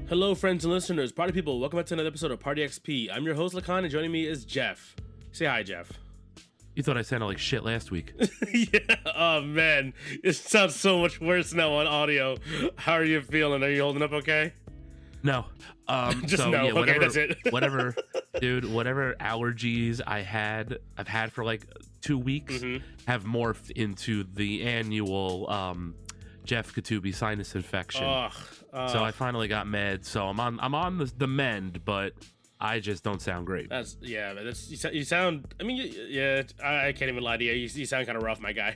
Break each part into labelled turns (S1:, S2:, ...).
S1: Hello, friends and listeners, party people. Welcome back to another episode of Party XP. I'm your host, Lakan, and joining me is Jeff. Say hi, Jeff.
S2: You thought I sounded like shit last week.
S1: Yeah. Oh, man. It sounds so much worse now on audio. How are you feeling? Are you holding up okay?
S2: No.
S1: Just
S2: so,
S1: no.
S2: yeah,
S1: Okay,
S2: whatever,
S1: that's it.
S2: whatever allergies I've had for like 2 weeks have morphed into the annual Jeff Katubi sinus infection. So I finally got meds. So I'm on the mend, but I just don't sound great.
S1: You sound. I mean, yeah. I can't even lie to you. You sound kind of rough, my guy.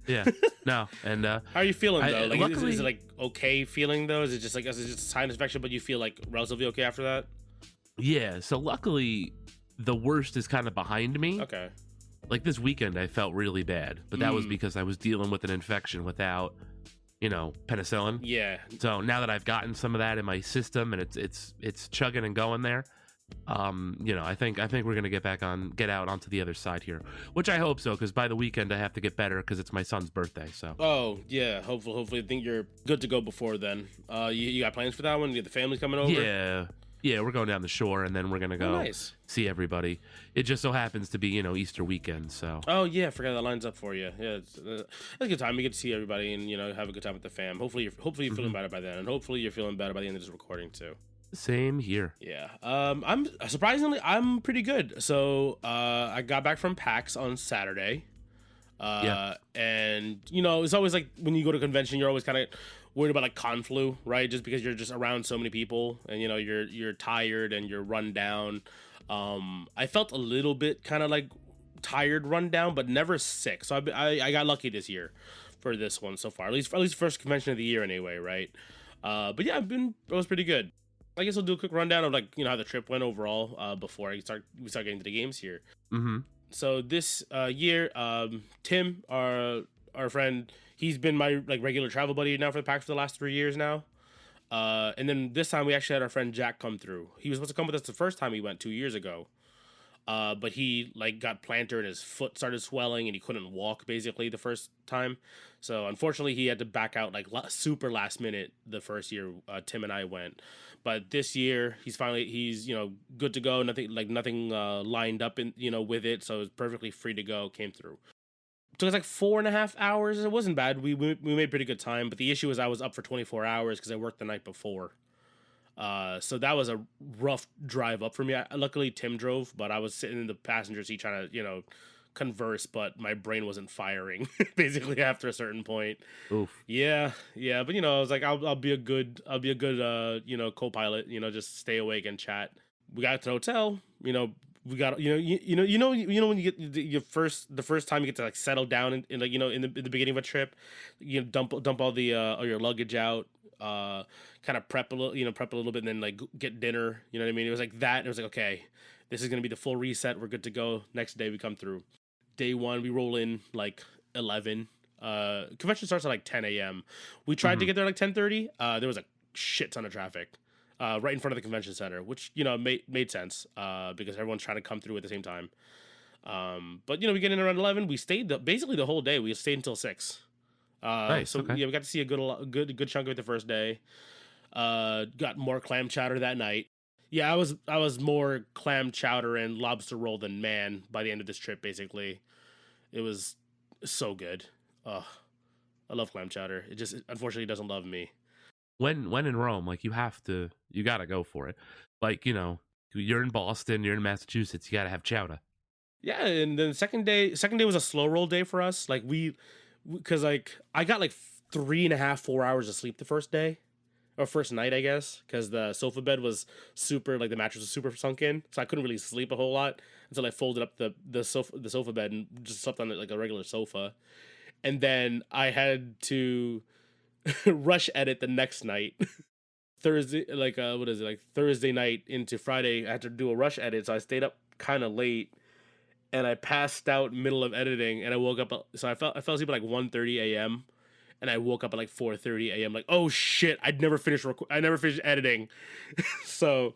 S2: Yeah. No. And
S1: how are you feeling though? Like,
S2: luckily,
S1: is it like okay feeling though? Is it just a sinus infection, but you feel like relatively okay after that?
S2: Yeah. So luckily, the worst is kind of behind me.
S1: Okay.
S2: Like this weekend, I felt really bad, but that was because I was dealing with an infection without, penicillin.
S1: Yeah.
S2: So now that I've gotten some of that in my system and it's chugging and going there, I think we're gonna get out onto the other side here, which I hope so, because by the weekend I have to get better because it's my son's birthday. So.
S1: Oh yeah, hopefully I think you're good to go before then. You got plans for that one? You got the family coming over?
S2: Yeah, we're going down the shore and then we're gonna go see everybody. It just so happens to be Easter weekend, so.
S1: Oh yeah, I forgot that lines up for you. Yeah, it's a good time. You get to see everybody and have a good time with the fam. Hopefully you're feeling better by then, and hopefully you're feeling better by the end of this recording too.
S2: Same here.
S1: Yeah. I'm pretty good. So I got back from PAX on Saturday. And it's always like when you go to a convention, you're always kind of worried about like con flu, right? Just because you're just around so many people and you're tired and you're run down. I felt a little bit kind of like tired, run down, but never sick. So I got lucky this year for this one so far. At least first convention of the year anyway, right? But yeah, it was pretty good. I guess I'll do a quick rundown of how the trip went overall before we start getting to the games here.
S2: Mm-hmm.
S1: So this year, Tim, our friend, he's been my regular travel buddy now for the PAX for the last 3 years now. And then this time we actually had our friend Jack come through. He was supposed to come with us the first time he went 2 years ago. But he got plantar and his foot started swelling and he couldn't walk basically the first time. So unfortunately he had to back out super last minute the first year Tim and I went. But this year he's good to go. Nothing lined up in with it, so it was perfectly free to go. Came through. It took us 4.5 hours. It wasn't bad. We made pretty good time. But the issue is I was up for 24 hours because I worked the night before. So that was a rough drive up for me. Luckily Tim drove, but I was sitting in the passenger seat trying to converse, but my brain wasn't firing basically after a certain point.
S2: Oof.
S1: Yeah, but I was like, I'll be a good co-pilot, just stay awake and chat. We got to the hotel, we got when you get the first time you get to settle down in the beginning of a trip, dump all the all your luggage out, kind of prep a little bit, and then get dinner, you know what I mean? It was like that. It was like, okay, this is gonna be the full reset. We're good to go. Next day we come through. Day one, we roll in 11. Convention starts at 10 a.m. We tried to get there 10:30. There was a shit ton of traffic right in front of the convention center, which made sense because everyone's trying to come through at the same time. But we get in around 11. We stayed basically the whole day. We stayed until 6.
S2: Nice.
S1: So
S2: okay.
S1: yeah, we got to see a good chunk of it the first day. Got more clam chowder that night. Yeah, I was more clam chowder and lobster roll than man by the end of this trip. Basically, it was so good. I love clam chowder. It unfortunately doesn't love me.
S2: When in Rome, you gotta go for it. You're in Boston, you're in Massachusetts, you gotta have chowder.
S1: Yeah, and then second day was a slow roll day for us. Because I got 3.5, 4 hours of sleep the first day. Or first night, I guess, because the sofa bed was super, the mattress was super sunk in, so I couldn't really sleep a whole lot until I folded up the sofa bed and just slept on it like a regular sofa. And then I had to rush edit the next night. Thursday, Thursday night into Friday, I had to do a rush edit, so I stayed up kind of late, and I passed out middle of editing, and I woke up, so I fell asleep at 1:30 a.m., and I woke up at 4:30 a.m. Oh shit! I never finished editing. So,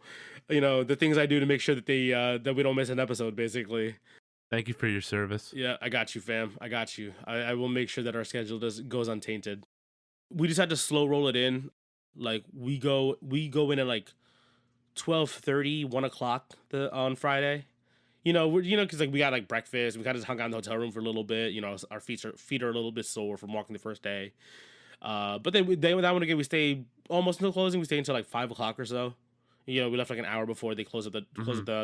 S1: the things I do to make sure that that we don't miss an episode, basically.
S2: Thank you for your service.
S1: Yeah, I got you, fam. I got you. I will make sure that our schedule goes untainted. We just had to slow roll it in. Like we go in at like 12:30, 1 o'clock on Friday. Because like we got like breakfast, we kind of just hung out in the hotel room for a little bit. Our feet are a little bit sore from walking the first day. But then that one again, we stayed almost until closing. We stayed until like 5 o'clock or so. We left like an hour before they closed up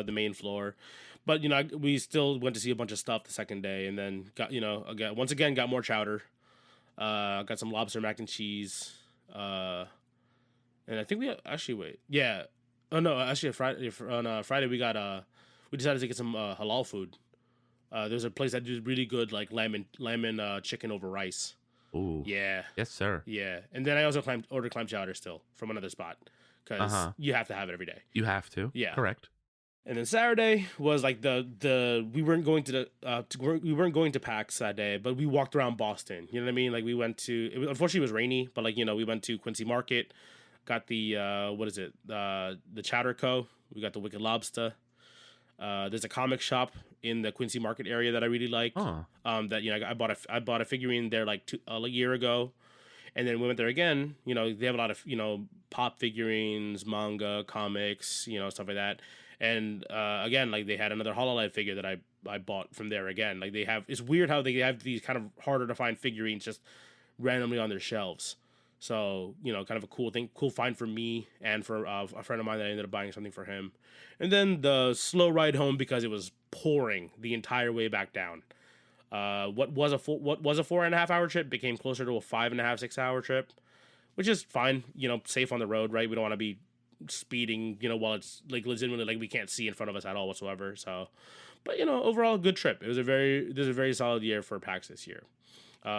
S1: the main floor. But we still went to see a bunch of stuff the second day, and then got once again got more chowder. Got some lobster mac and cheese. And I think yeah. Oh no, actually on Friday we decided to get some halal food. There's a place that does really good like lamb and chicken over rice.
S2: Ooh.
S1: Yeah.
S2: Yes, sir.
S1: Yeah. And then I also ordered clam chowder still from another spot because you have to have it every day.
S2: You have to.
S1: Yeah.
S2: Correct.
S1: And then Saturday was like we weren't going to PAX that day, but we walked around Boston. You know what I mean? Like we went to unfortunately it was rainy, but like we went to Quincy Market, got the the Chowder Co. We got the Wicked Lobster. There's a comic shop in the Quincy Market area that I really like. That I bought a figurine there like a year ago, and then we went there again. They have a lot of pop figurines, manga, comics, stuff like that. And again, like they had another Hololive figure that I bought from there again. Like it's weird how they have these kind of harder to find figurines just randomly on their shelves. So, kind of a cool find for me and for a friend of mine that I ended up buying something for him. And then the slow ride home because it was pouring the entire way back down. What was a 4.5 hour trip became closer to a 5.5, 6 hour trip, which is fine, safe on the road, right? We don't want to be speeding, while it's like legitimately like we can't see in front of us at all whatsoever. So, but overall good trip. This is a very solid year for PAX this year.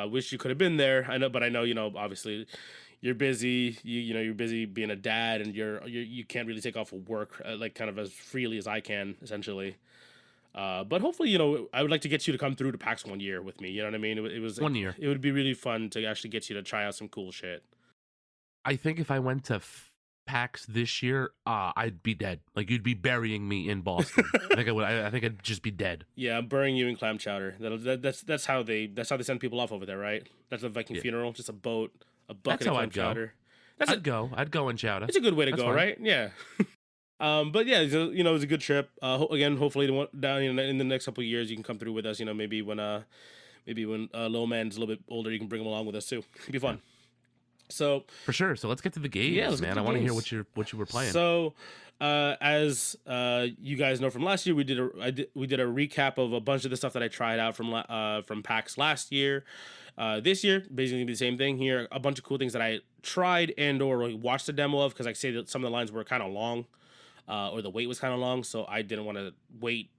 S1: Wish you could have been there. I know, but I know, obviously you're busy. You're busy being a dad, and you can't really take off of work like kind of as freely as I can, essentially. But hopefully, I would like to get you to come through to PAX one year with me. You know what I mean? It was
S2: 1 year.
S1: It would be really fun to actually get you to try out some cool shit.
S2: I think if I went to PAX this year, I'd be dead. Like you'd be burying me in Boston. I think I would. I think I'd just be dead.
S1: Yeah, I'm burying you in clam chowder. That's how they send people off over there, right? That's a Viking funeral, just a bucket of clam chowder.
S2: I'd go in chowder.
S1: It's a good way to go, fine. Right? Yeah. But yeah, it was a good trip. Again, hopefully down in the next couple of years you can come through with us. Maybe when little man's a little bit older, you can bring him along with us too. It'd be fun. Yeah. So
S2: for sure. So let's get to the games, man. I want to hear what you were playing.
S1: So, as you guys know from last year, we did a recap of a bunch of the stuff that I tried out from PAX last year. This year, basically the same thing here. A bunch of cool things that I tried and or watched the demo of because I say that some of the lines were kind of long, or the wait was kind of long, so I didn't want to wait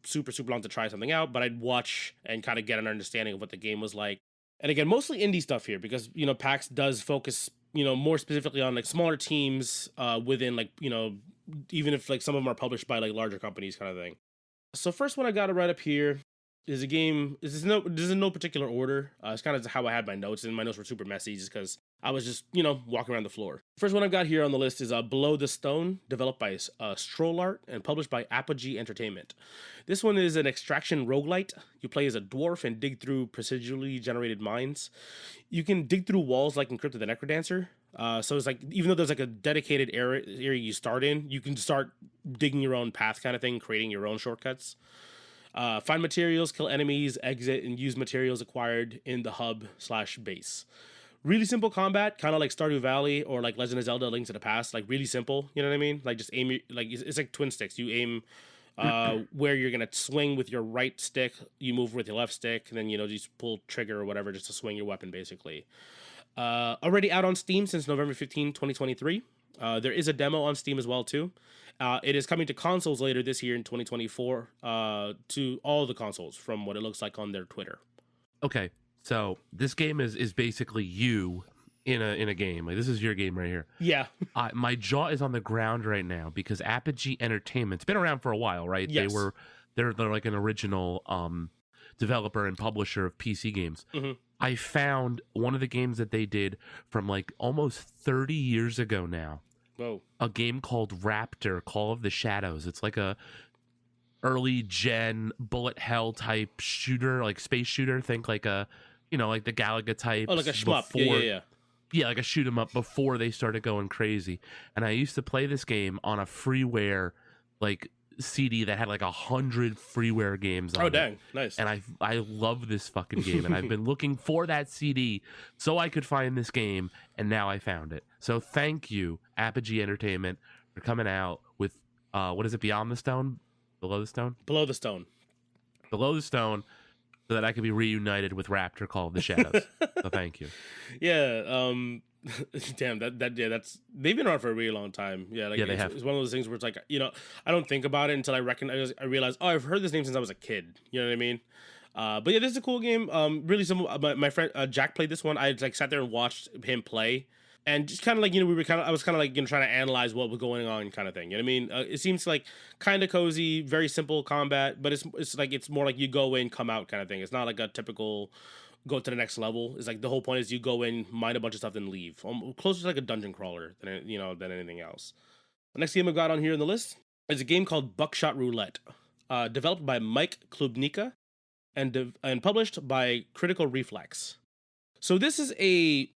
S1: super long to try something out. But I'd watch and kind of get an understanding of what the game was like. And again, mostly indie stuff here because, PAX does focus, more specifically on like smaller teams within like, even if like some of them are published by like larger companies kind of thing. So first one I got to right up here is a game. This is in no particular order. It's kind of how I had my notes, and my notes were super messy just because I was just, walking around the floor. First one I've got here on the list is Below the Stone, developed by Stroll Art and published by Apogee Entertainment. This one is an extraction roguelite. You play as a dwarf and dig through procedurally generated mines. You can dig through walls like in Crypt of the Necrodancer. So it's like, even though there's like a dedicated area you start in, you can start digging your own path kind of thing, creating your own shortcuts. Find materials, kill enemies, exit, and use materials acquired in the hub/base. Really simple combat, kind of like Stardew Valley or like Legend of Zelda: Link to the Past. Like really simple, you know what I mean? Like just aim, like it's like twin sticks. You aim where you're gonna swing with your right stick, you move with your left stick, and then just pull trigger or whatever just to swing your weapon basically. Already out on Steam since November 15, 2023. There is a demo on Steam as well too. It is coming to consoles later this year in 2024, to all the consoles from what it looks like on their Twitter.
S2: Okay, so this game is basically you in a game. Like this is your game right here.
S1: Yeah.
S2: My jaw is on the ground right now because Apogee Entertainment's been around for a while, right?
S1: Yes.
S2: They're like an original developer and publisher of PC games.
S1: Mm-hmm.
S2: I found one of the games that they did from like almost 30 years ago now.
S1: Whoa. A
S2: game called Raptor, Call of the Shadows. It's like a early gen bullet hell type shooter, like space shooter. Think like a, like the Galaga type.
S1: Oh, like a shmup. Yeah.
S2: Yeah, like a shoot 'em up before they started going crazy. And I used to play this game on a freeware like CD that had like 100 freeware games on
S1: Oh,
S2: it.
S1: dang. Nice.
S2: And I love this fucking game, and I've been looking for that CD so I could find this game, and now I found it. So thank you, Apogee Entertainment, for coming out with what is it, Beyond the Stone? Below the Stone?
S1: Below the Stone.
S2: Below the Stone, so that I could be reunited with Raptor Call of the Shadows. So thank you.
S1: Yeah, damn, that's they've been around for a really long time. Yeah, like
S2: they have.
S1: It's one of those things where it's like, I don't think about it until I realize, oh, I've heard this name since I was a kid. You know what I mean? But yeah, this is a cool game. Really simple. My friend Jack played this one. I like sat there and watched him play, and just kind of like, I was kind of like, trying to analyze what was going on, kind of thing. You know what I mean? It seems like kind of cozy, very simple combat, but it's more like you go in, come out kind of thing. It's not like a typical go to the next level. It's like the whole point is you go in, mine a bunch of stuff, then leave. Closer to like a dungeon crawler than anything else. The next game I've got on here in the list is a game called Buckshot Roulette, developed by Mike Klubnica and published by Critical Reflex. So this is a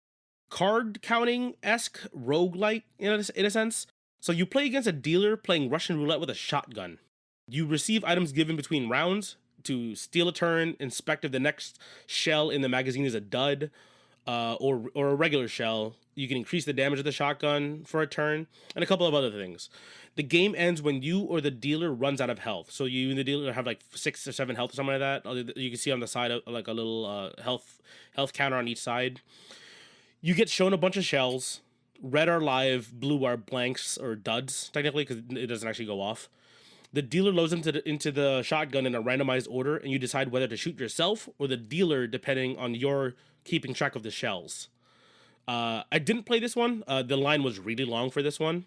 S1: card counting-esque roguelike in a sense. So you play against a dealer playing Russian roulette with a shotgun. You receive items given between rounds to steal a turn, inspect if the next shell in the magazine is a dud, or a regular shell. You can increase the damage of the shotgun for a turn, and a couple of other things. The game ends when you or the dealer runs out of health. So you and the dealer have like 6 or 7 health or something like that. You can see on the side of like a little health counter on each side. You get shown a bunch of shells. Red are live, blue are blanks or duds, technically, because it doesn't actually go off. The dealer loads them into the shotgun in a randomized order, and you decide whether to shoot yourself or the dealer, depending on your keeping track of the shells. I didn't play this one. The line was really long for this one.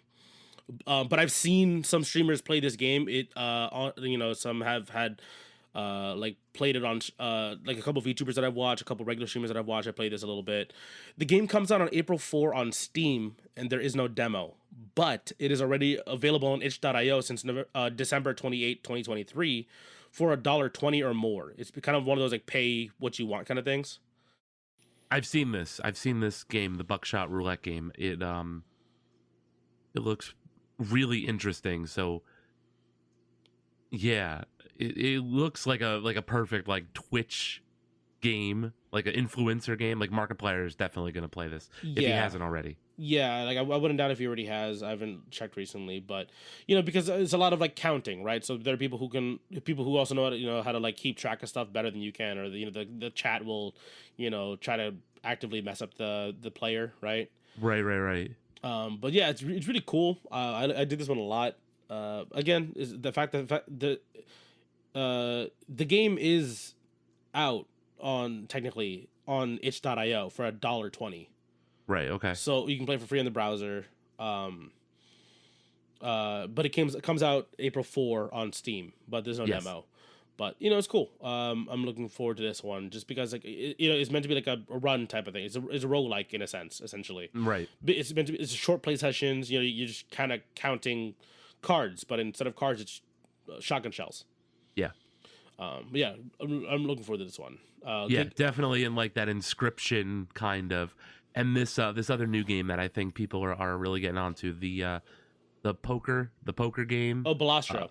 S1: But I've seen some streamers play this game. Some have had like played it on like a couple of YouTubers that I've watched, a couple of regular streamers that I've watched. I played this a little bit. The game comes out on April 4 on Steam, and there is no demo, but it is already available on itch.io since December 28, 2023 for $1.20 or more. It's kind of one of those like pay what you want kind of things.
S2: I've seen this game, the Buckshot Roulette game. It looks really interesting. So yeah, it looks like a perfect like Twitch game, like an influencer game. Like Markiplier is definitely going to play this if he hasn't already.
S1: Yeah, like I wouldn't doubt if he already has. I haven't checked recently, but because it's a lot of like counting, right? So there are people who also know how to, how to like keep track of stuff better than you can, or the chat will, try to actively mess up the player, right?
S2: Right.
S1: But yeah, it's really cool. I did this one a lot. Again, is the fact that the game is out technically on itch.io for $1.20.
S2: Right. Okay.
S1: So you can play for free on the browser. But it comes out April 4 on Steam, but there's no demo. But it's cool. I'm looking forward to this one just because like it's meant to be like a run type of thing. It's a roguelike in a sense, essentially.
S2: Right.
S1: It's meant to be short play sessions. You're just kind of counting cards, but instead of cards, it's shotgun shells.
S2: Yeah.
S1: But yeah, I'm looking forward to this one.
S2: Definitely in like that Inscription kind of. And this other new game that I think people are really getting onto, the poker game.
S1: Oh, Balastro.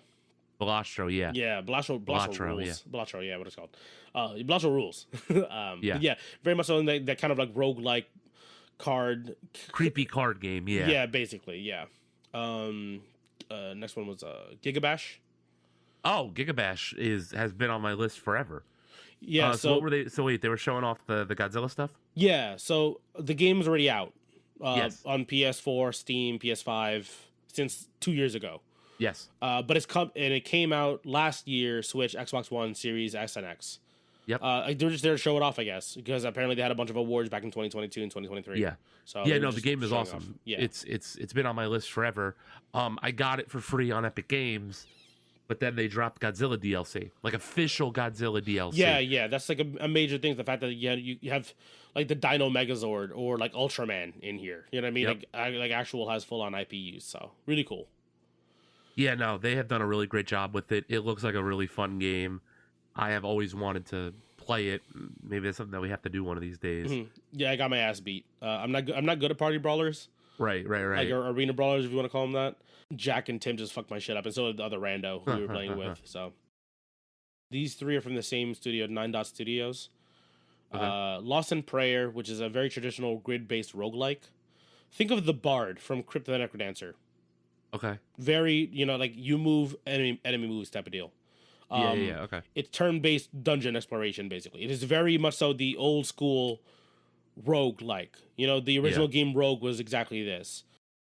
S2: Balastro, yeah.
S1: Yeah, Balastro rules.
S2: Yeah.
S1: Balastro, yeah, what it's called. Balastro rules.
S2: Yeah.
S1: Yeah, very much so in that kind of like roguelike card.
S2: Creepy card game, yeah.
S1: Yeah, basically, yeah. Next one was Gigabash.
S2: Oh, Gigabash has been on my list forever.
S1: Yeah,
S2: so what were they? So wait, they were showing off the Godzilla stuff?
S1: Yeah, so the game's already out on PS4, Steam, PS5 since 2 years ago.
S2: Yes.
S1: But it came out last year, Switch, Xbox One, Series X and X.
S2: Yep.
S1: They're just there to show it off, I guess, because apparently they had a bunch of awards back in 2022 and 2023.
S2: Yeah.
S1: So
S2: the game is awesome.
S1: Off. Yeah.
S2: It's been on my list forever. I got it for free on Epic Games, but then they dropped Godzilla DLC, like official Godzilla DLC.
S1: Yeah, that's like a major thing. The fact that you have like the Dino Megazord or like Ultraman in here. You know what I mean?
S2: Yep.
S1: Like actual has full on IP use. So really cool.
S2: Yeah, no, they have done a really great job with it. It looks like a really fun game. I have always wanted to play it. Maybe that's something that we have to do one of these days.
S1: Mm-hmm. Yeah, I got my ass beat. I'm not good at party brawlers.
S2: Right.
S1: Like arena brawlers, if you want to call them that. Jack and Tim just fucked my shit up, and so did the other rando who we were playing with. So these three are from the same studio, 9 Dot Studios. Okay. Lost in Prayer, which is a very traditional grid-based roguelike. Think of the Bard from Crypt of the Necrodancer.
S2: Okay.
S1: Very, like you move, enemy moves type of deal.
S2: Okay.
S1: It's turn-based dungeon exploration, basically. It is very much so the old school roguelike. The original game Rogue was exactly this.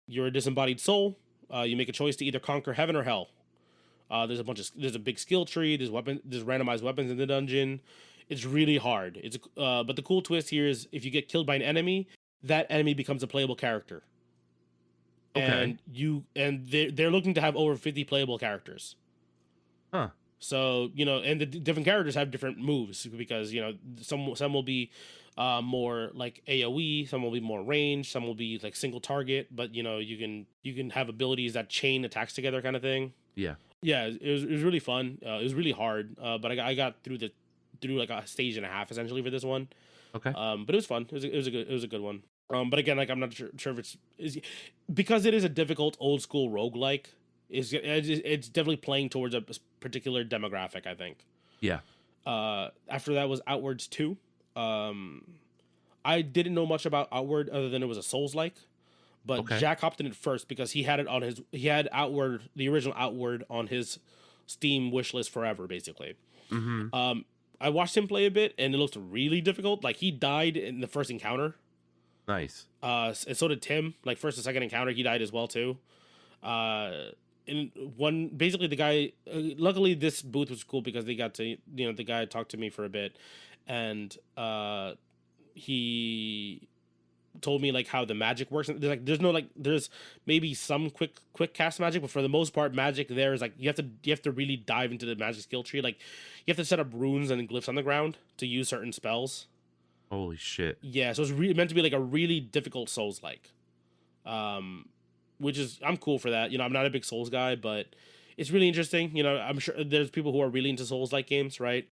S1: You're a disembodied soul. You make a choice to either conquer heaven or hell. There's a big skill tree. There's randomized weapons in the dungeon. It's really hard. But the cool twist here is if you get killed by an enemy, that enemy becomes a playable character.
S2: Okay.
S1: And they're looking to have over 50 playable characters.
S2: Huh.
S1: So, and the different characters have different moves because, some will be more like AoE, some will be more range, some will be like single target, but you can have abilities that chain attacks together kind of thing.
S2: Yeah.
S1: Yeah, it was really fun. It was really hard, but I got through like a stage and a half essentially for this one.
S2: Okay.
S1: But it was fun. It was a good one. But again, like I'm not sure if it's because it is a difficult old school roguelike. It's definitely playing towards a particular demographic, I think.
S2: Yeah.
S1: After that was Outwards 2. I didn't know much about Outward other than it was a Souls-like, but okay. Jack hopped in it first because he had Outward, the original Outward, on his Steam wishlist forever, basically.
S2: Mm-hmm.
S1: I watched him play a bit, and it looked really difficult. Like he died in the first encounter.
S2: Nice.
S1: And so did Tim. Like first and second encounter, he died as well too. Basically the guy. Luckily, this booth was cool because they got to the guy talked to me for a bit, and he told me like how the magic works. There's maybe some quick cast magic, but for the most part, magic there is like you have to really dive into the magic skill tree. Like you have to set up runes and glyphs on the ground to use certain spells.
S2: Holy shit!
S1: Yeah, so it's meant to be like a really difficult Souls-like, which is I'm cool for that. I'm not a big Souls guy, but it's really interesting. I'm sure there's people who are really into Souls-like games, right?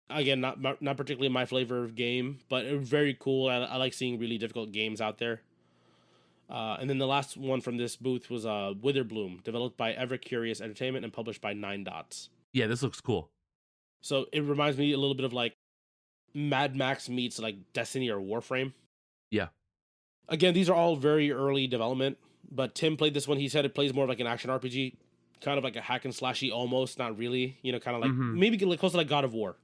S1: Again, not particularly my flavor of game, but very cool. I like seeing really difficult games out there. And then the last one from this booth was Witherbloom, developed by Ever Curious Entertainment and published by 9 Dots.
S2: Yeah, this looks cool.
S1: So it reminds me a little bit of like Mad Max meets like Destiny or Warframe.
S2: Yeah.
S1: Again, these are all very early development, but Tim played this one. He said it plays more of like an action RPG, kind of like a hack and slashy almost, not really. Kind of like maybe close to like God of War.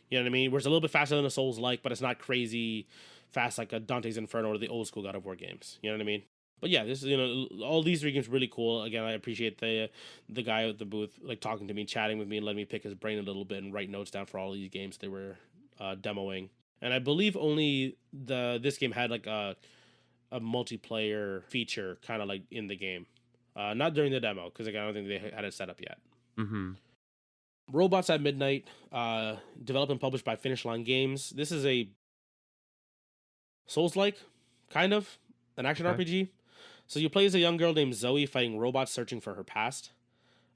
S1: You know what I mean? Where it's a little bit faster than a Souls-like, but it's not crazy fast like a Dante's Inferno or the old school God of War games. You know what I mean? But yeah, this is all these 3 games are really cool. Again, I appreciate the guy at the booth like talking to me, chatting with me, and letting me pick his brain a little bit and write notes down for all these games they were demoing. And I believe only this game had like a multiplayer feature kind of like in the game, not during the demo because again I don't think they had it set up yet.
S2: Mm-hmm.
S1: Robots at Midnight, developed and published by Finish Line Games. This is a Souls-like, kind of, an action RPG. So you play as a young girl named Zoe fighting robots searching for her past.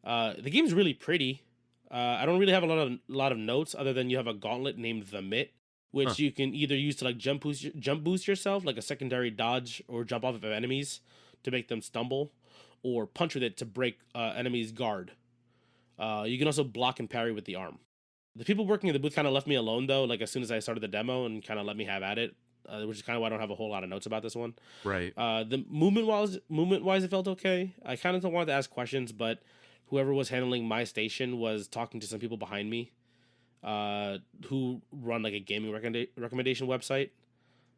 S1: The game's really pretty. I don't really have a lot of notes other than you have a gauntlet named the Mitt, which you can either use to like jump boost yourself, like a secondary dodge, or jump off of enemies to make them stumble, or punch with it to break enemies' guard. You can also block and parry with the arm. The people working in the booth kind of left me alone though, like as soon as I started the demo, and kind of let me have at it, which is kind of why I don't have a whole lot of notes about this one.
S2: Right.
S1: The movement wise, it felt okay. I kind of wanted to ask questions, but whoever was handling my station was talking to some people behind me, who run like a gaming recommendation website.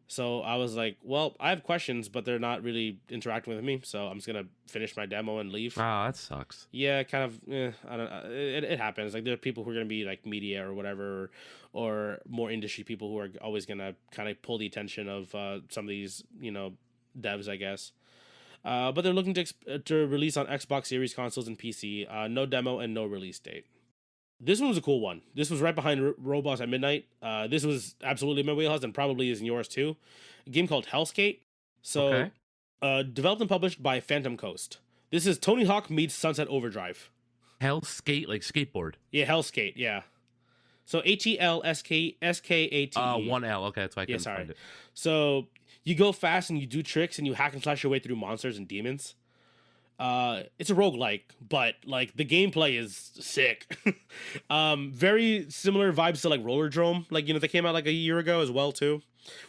S1: So I was like, well, I have questions, but they're not really interacting with me, so I'm just going to finish my demo and leave.
S2: Oh, that sucks.
S1: Yeah, kind of, I don't know. It happens. Like, there are people who are going to be, like, media or whatever, or more industry people who are always going to kind of pull the attention of some of these, devs, I guess. But they're looking to release on Xbox Series consoles and PC. No demo and no release date. This one was a cool one. This was right behind Robots at Midnight. This was absolutely my wheelhouse and probably is in yours too. A game called Hellskate. So, developed and published by Phantom Coast. This is Tony Hawk meets Sunset Overdrive.
S2: Hellskate, like skateboard.
S1: Yeah, Hellskate, yeah. So HELSKATE.
S2: One L. Okay, that's why I
S1: Yeah,
S2: couldn't
S1: sorry.
S2: find it.
S1: So you go fast and you do tricks and you hack and slash your way through monsters and demons. It's a roguelike, but like the gameplay is sick. Very similar vibes to like Roller Drome, like they came out like a year ago as well too,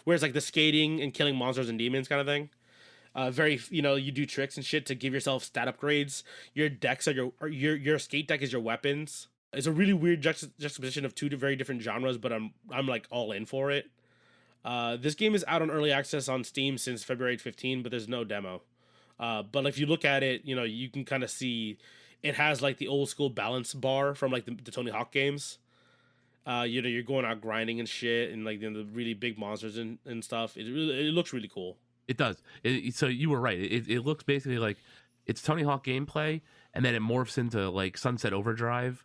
S1: where it's like the skating and killing monsters and demons kind of thing. Very you do tricks and shit to give yourself stat upgrades. Your decks are your skate deck is your weapons. It's a really weird juxtaposition of two very different genres, but I'm like all in for it. This game is out on early access on Steam since February 15, but there's no demo. But if you look at it, you can kind of see it has like the old school balance bar from like the Tony Hawk games. You're going out grinding and shit, and like the really big monsters and stuff. It looks really cool.
S2: It does. So you were right. It looks basically like it's Tony Hawk gameplay, and then it morphs into like Sunset Overdrive.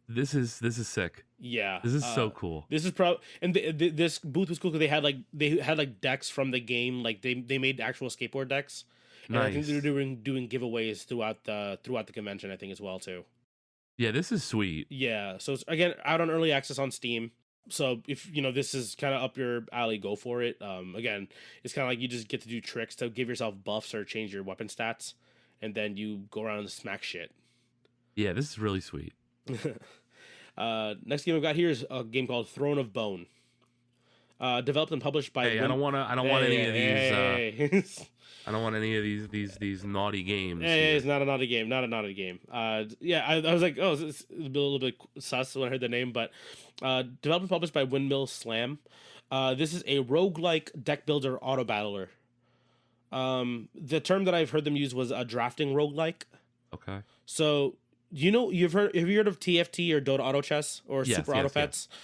S2: This is sick.
S1: Yeah,
S2: this is so cool.
S1: This is this booth was cool because they had like decks from the game. Like they made actual skateboard decks. And nice. I think they're doing giveaways throughout the convention, I think, as well too.
S2: Yeah, this is sweet.
S1: Yeah, so it's again out on early access on Steam. So if this is kind of up your alley, go for it. Again, it's kind of like you just get to do tricks to give yourself buffs or change your weapon stats, and then you go around and smack shit.
S2: Yeah, this is really sweet.
S1: Next game I've got here is a game called Throne of Bone. Developed and published by.
S2: Hey, I don't want any of these. I don't want any of these naughty games.
S1: Hey, it's not a naughty game. Not a naughty game. Yeah, I was like, oh, it's a little bit sus when I heard the name, but developed and published by Windmill Slam. This is a roguelike deck builder auto battler. The term that I've heard them use was a drafting roguelike.
S2: Okay.
S1: So have you heard of TFT or Dota Auto Chess or Super Auto Pets? Yes.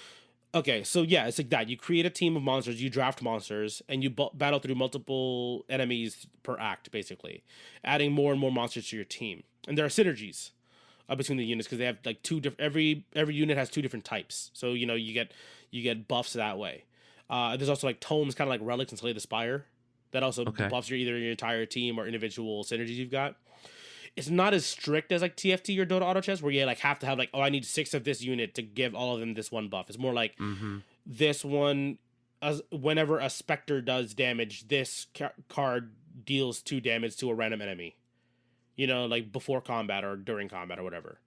S1: Okay, so yeah, it's like that. You create a team of monsters, you draft monsters, and you battle through multiple enemies per act, basically, adding more and more monsters to your team. And there are synergies between the units because they have like two different. Every unit has two different types, so you get buffs that way. There's also like tomes, kind of like relics and Slay the Spire, that also buffs your entire team or individual synergies you've got. It's not as strict as like TFT or Dota Auto Chess, where you like have to have like, oh, I need 6 of this unit to give all of them this one buff. It's more like this one, whenever a Spectre does damage, this card deals 2 damage to a random enemy. Like before combat or during combat or whatever.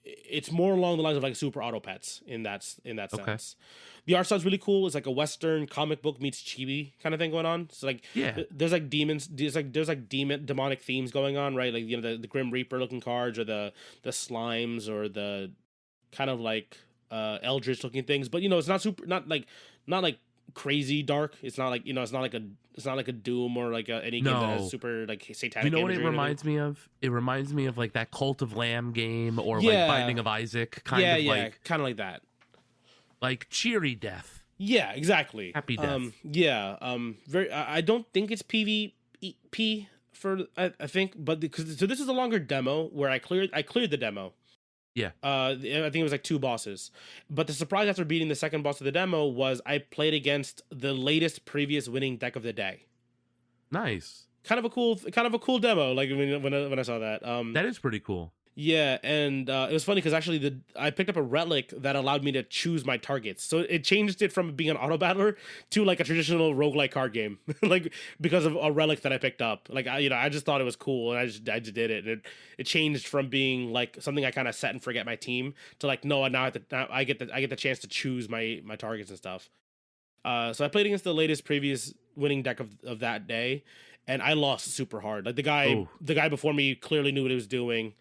S1: It's more along the lines of like Super Auto Pets in that sense. The art style's really cool. It's like a Western comic book meets chibi kind of thing going on. So like, there's like demons. There's like demonic themes going on, right? Like the Grim Reaper looking cards, or the slimes, or the kind of like eldritch looking things. But it's not like crazy dark. It's not like it's not like a Doom or like any game that has super like satanic.
S2: What it reminds me of? It reminds me of like that Cult of Lamb game, or like Binding of Isaac, kind of like that. Like cheery death.
S1: Yeah, exactly.
S2: Happy death.
S1: Very. I don't think it's PvP for. I think, but so this is a longer demo where I cleared the demo.
S2: Yeah.
S1: I think it was like 2 bosses, but the surprise after beating the second boss of the demo was I played against the latest previous winning deck of the day.
S2: Nice.
S1: Kind of a cool demo. Like when I saw that.
S2: That is pretty cool.
S1: Yeah, and it was funny because actually I picked up a relic that allowed me to choose my targets. So it changed it from being an auto battler to like a traditional roguelike card game, like because of a relic that I picked up. Like I just thought it was cool, and I just did it. And it changed from being like something I kind of set and forget my team to like no, now I get the chance to choose my targets and stuff. So I played against the latest previous winning deck of that day, and I lost super hard. Like the guy before me clearly knew what he was doing,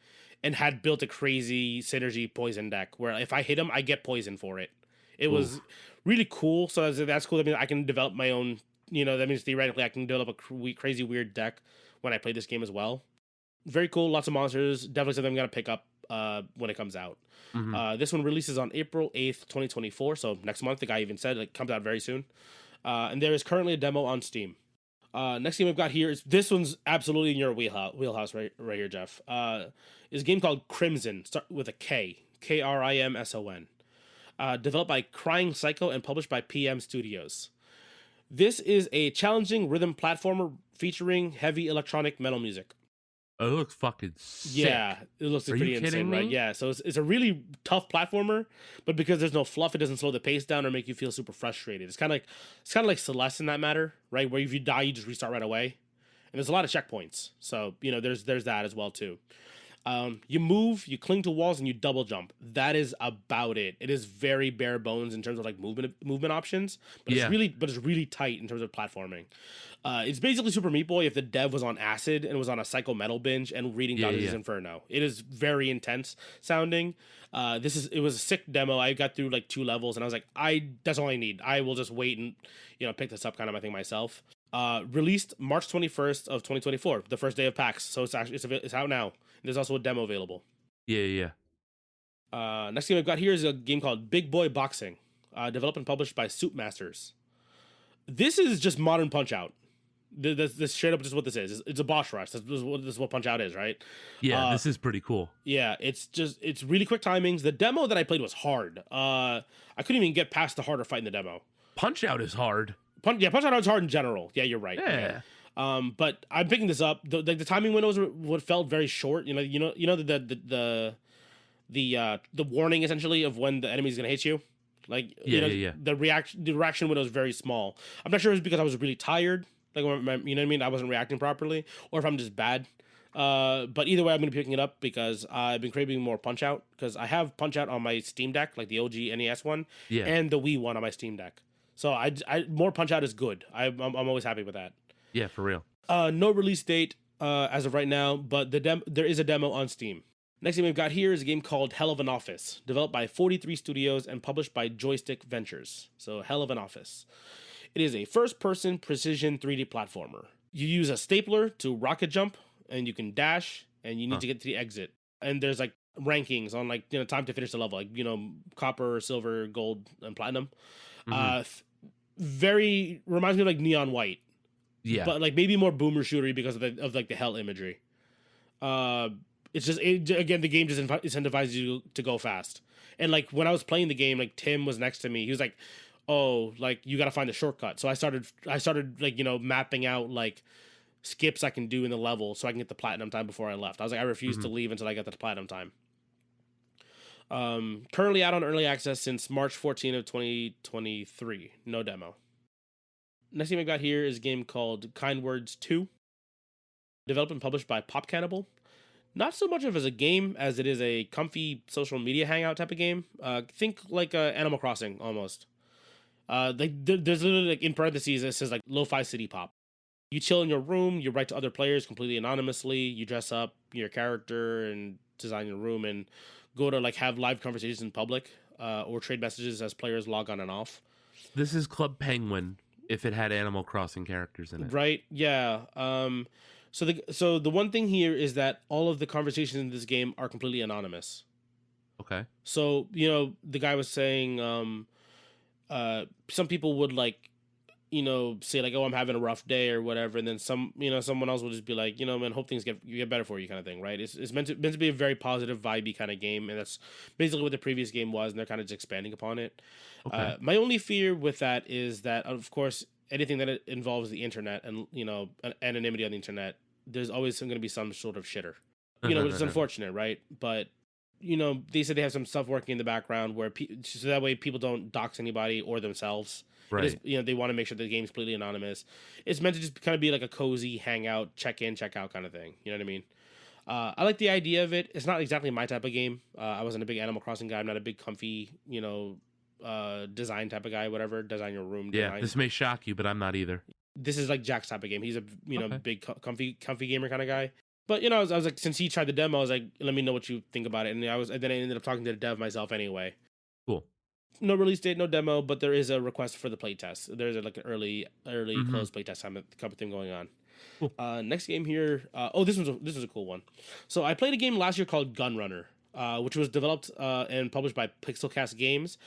S1: and had built a crazy synergy poison deck where if I hit him, I get poison for it. It was really cool. So that's cool. I mean, I can develop my own, that means theoretically I can develop a crazy weird deck when I play this game as well. Very cool. Lots of monsters. Definitely something I'm going to pick up when it comes out. This one releases on April 8th, 2024. So next month, the guy even said it comes out very soon. And there is currently a demo on Steam. Next game I've got here is, this one's absolutely in your wheelhouse right here, Jeff. Is a game called Crimson, start with a K, Krimson. Developed by Crying Psycho and published by PM Studios. This is a challenging rhythm platformer featuring heavy electronic metal music.
S2: Oh, it looks fucking sick.
S1: Yeah, it looks like pretty insane, right? Yeah, so it's a really tough platformer, but because there's no fluff, it doesn't slow the pace down or make you feel super frustrated. It's kind of like Celeste in that matter, right? Where if you die, you just restart right away, and there's a lot of checkpoints. So there's that as well too. You move, you cling to walls, and you double jump. That is about it. It is very bare bones in terms of like movement options, but it's really tight in terms of platforming. It's basically Super Meat Boy if the dev was on acid and was on a Psycho Metal binge and reading Dante's Inferno. It is very intense sounding. It was a sick demo. I got through like 2 levels and I was like, that's all I need. I will just wait and pick this up kind of I think myself. Released March 21st of 2024, the first day of PAX. So it's out now. There's also a demo available.
S2: Yeah.
S1: Next game I've got here is a game called Big Boy Boxing, developed and published by Soup Masters. This is just modern Punch-Out. This straight up just what this is. It's a boss rush. This is what Punch-Out is, right?
S2: Yeah, this is pretty cool.
S1: Yeah, it's really quick timings. The demo that I played was hard. I couldn't even get past the harder fight in the demo.
S2: Punch-Out is hard.
S1: Punch-Out is hard in general. Yeah, you're right.
S2: Yeah.
S1: But I'm picking this up. The timing windows what felt very short. The warning essentially of when the enemy's gonna hit you. Like the reaction window is very small. I'm not sure if it's because I was really tired. Like you know what I mean. I wasn't reacting properly, or if I'm just bad. But either way, I'm gonna be picking it up because I've been craving more Punch-Out because I have Punch-Out on my Steam Deck, like the OG NES one, and the Wii one on my Steam Deck. So I more Punch-Out is good. I'm always happy with that.
S2: Yeah, for real.
S1: No release date as of right now, but there is a demo on Steam. Next game we've got here is a game called Hell of an Office, developed by 43 Studios and published by Joystick Ventures. So Hell of an Office. It is a first-person precision 3D platformer. You use a stapler to rocket jump, and you can dash, and you need to get to the exit. And there's like rankings on like time to finish the level, like copper, silver, gold, and platinum. Very reminds me of like Neon White.
S2: Yeah,
S1: but like maybe more boomer shootery because of like the hell imagery. It's just again the game just incentivizes you to go fast. And like when I was playing the game, like Tim was next to me. He was like, "Oh, like you got to find a shortcut." So I started like mapping out like skips I can do in the level so I can get the platinum time before I left. I was like, I refuse to leave until I get the platinum time. Currently out on early access since March 14 of 2023. No demo. Next game I got here is a game called Kind Words 2, developed and published by Pop Cannibal. Not so much of as a game as it is a comfy social media hangout type of game. Think like Animal Crossing almost. There's literally like in parentheses it says like lo-fi city pop. You chill in your room, you write to other players completely anonymously, you dress up your character and design your room and go to like have live conversations in public or trade messages as players log on and off.
S2: This is Club Penguin if it had Animal Crossing characters in it.
S1: Right, yeah. So the one thing here is that all of the conversations in this game are completely anonymous.
S2: Okay.
S1: So, the guy was saying some people would like, say like, "Oh, I'm having a rough day" or whatever, and then someone else will just be like, "Man, hope things get better for you," kind of thing, right? It's meant to be a very positive, vibey kind of game, and that's basically what the previous game was, and they're kind of just expanding upon it. Okay. My only fear with that is that, of course, anything that involves the internet and anonymity on the internet, there's always going to be some sort of shitter, which is unfortunate, right? But they said they have some stuff working in the background where so that way people don't dox anybody or themselves. Right. They want to make sure the game's completely anonymous. It's meant to just kind of be like a cozy hangout, check in, check out kind of thing. You know what I mean? I like the idea of it. It's not exactly my type of game. I wasn't a big Animal Crossing guy. I'm not a big comfy, design type of guy, whatever. Design your room.
S2: Yeah, this may shock you, but I'm not either.
S1: This is like Jack's type of game. He's a big comfy gamer kind of guy. But I was like, since he tried the demo, I was like, let me know what you think about it. And then I ended up talking to the dev myself anyway.
S2: Cool.
S1: No release date, no demo, but there is a request for the playtest. There's like an early closed playtest time, couple thing going on. Cool. Next game here. This was a cool one. So I played a game last year called Gunrunner, which was developed and published by Pixelcast Games.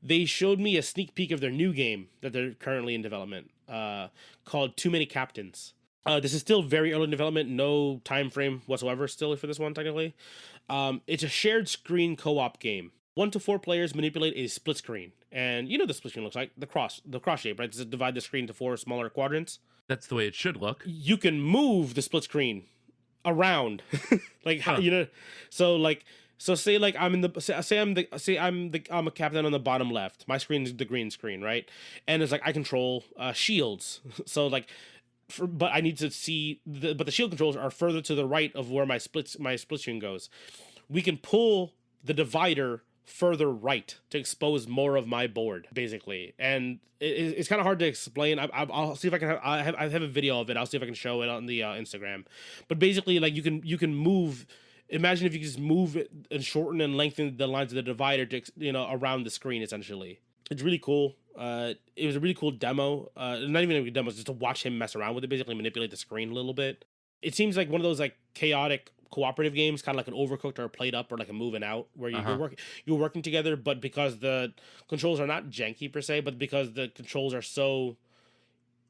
S1: They showed me a sneak peek of their new game that they're currently in development, called Too Many Captains. This is still very early in development, no time frame whatsoever still for this one technically. It's a shared screen co-op game. 1 to 4 players manipulate a split screen, and the split screen looks like the cross shape, right? Does it divide the screen to 4 smaller quadrants?
S2: That's the way it should look.
S1: You can move the split screen around, like how, so like say like I'm in the I'm a captain on the bottom left. My screen is the green screen, right? And it's like I control shields. So like, but I need to see but the shield controls are further to the right of where my split screen goes. We can pull the divider further right to expose more of my board, basically, and it's kind of hard to explain. I'll see if I can I have a video of it. I'll see if I can show it on the Instagram. But basically, like you can move. Imagine if you just move it and shorten and lengthen the lines of the divider to around the screen. Essentially, it's really cool. It was a really cool demo. Not even a demo, just to watch him mess around with it, basically manipulate the screen a little bit. It seems like one of those like chaotic cooperative games, kind of like an Overcooked or a Played Up or like a Moving Out, where you're working together, but because the controls are not janky per se, but because the controls are so